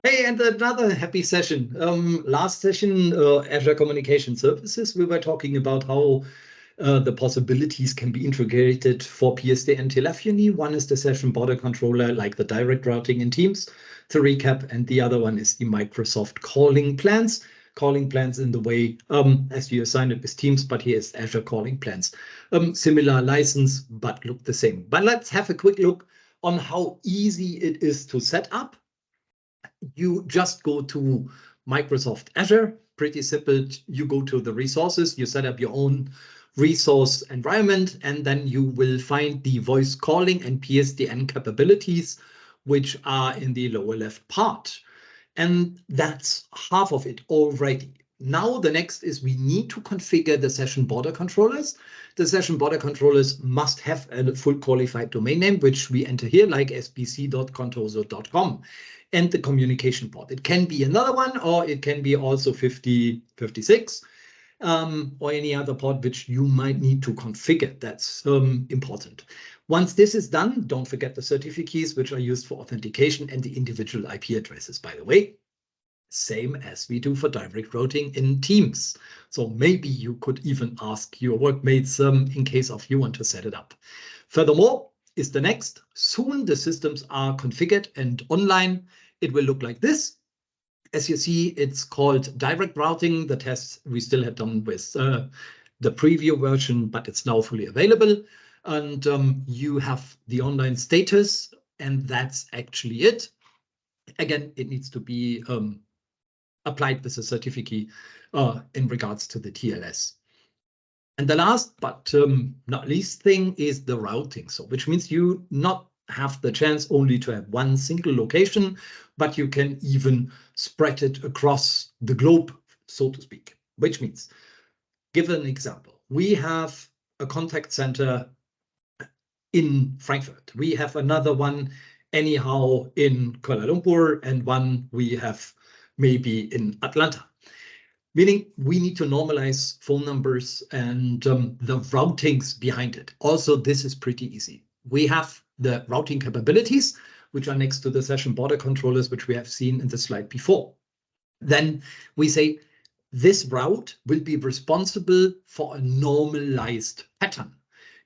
Hey, and another happy session. Last session, Azure Communication Services, we were talking about how the possibilities can be integrated for PSD and telephony. One is the session border controller, like the direct routing in Teams, to recap, and the other one is the Microsoft calling plans. Calling plans in the way as you assign it with Teams, but here is Azure calling plans. Similar license, but look the same. But let's have a quick look on how easy it is to set up. You just go to Microsoft Azure, pretty simple. You go to the resources, you set up your own resource environment, and then you will find the voice calling and PSTN capabilities, which are in the lower left part. And that's half of it already. Now the next is we need to configure the session border controllers. The session border controllers must have a full qualified domain name, which we enter here, like sbc.contoso.com, and the communication port. It can be another one, or it can be also 5056, or any other port which you might need to configure. That's important. Once this is done, don't forget the certificates, which are used for authentication, and the individual IP addresses, by the way. Same as we do for direct routing in Teams. So maybe you could even ask your workmates in case of you want to set it up. Furthermore, is the next. Soon the systems are configured and online. It will look like this. As you see, it's called direct routing. The tests we still have done with the preview version, but it's now fully available. And you have the online status, and that's actually it. Again, it needs to be applied with a certificate in regards to the TLS. And the last but not least thing is the routing. So which means you not have the chance only to have one single location, but you can even spread it across the globe, so to speak. Which means, give an example. We have a contact center in Frankfurt. We have another one anyhow in Kuala Lumpur, and one we have maybe in Atlanta. Meaning we need to normalize phone numbers and the routings behind it. Also, this is pretty easy. We have the routing capabilities, which are next to the session border controllers, which we have seen in the slide before. Then we say this route will be responsible for a normalized pattern.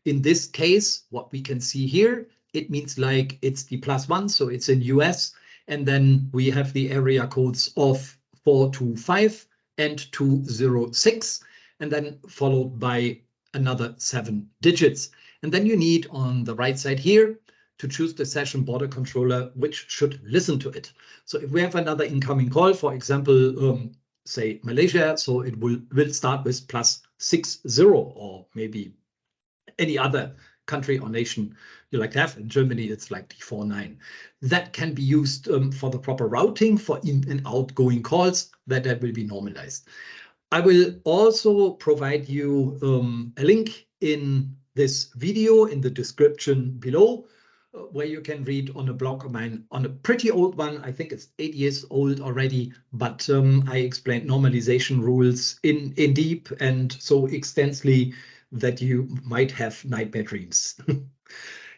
In this case, what we can see here, it means like it's the +1, so it's in US. And then we have the area codes of 425 and 206, and then followed by another 7 digits. And then you need on the right side here to choose the session border controller, which should listen to it. So if we have another incoming call, for example, say Malaysia, so it will start with +60, or maybe any other country or nation you like to have. In Germany, it's like D49. That can be used for the proper routing for in and outgoing calls, that will be normalized. I will also provide you a link in this video in the description below, where you can read on a blog of mine, on a pretty old one. I think it's 8 years old already, but I explained normalization rules in deep and so extensively that you might have nightmare dreams.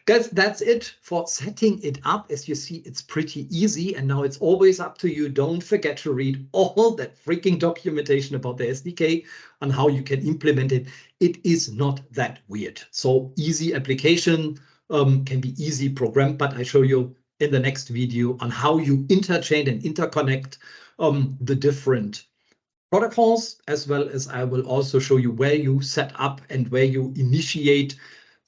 Guys, that's it for setting it up. As you see, it's pretty easy, and now it's always up to you. Don't forget to read all that freaking documentation about the SDK and how you can implement it. It is not that weird. So easy application, can be easy programmed, but I show you in the next video on how you interchain and interconnect the different protocols, as well as I will also show you where you set up and where you initiate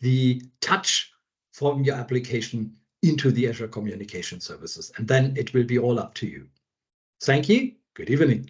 the touch from your application into the Azure Communication Services. And then it will be all up to you. Thank you. Good evening.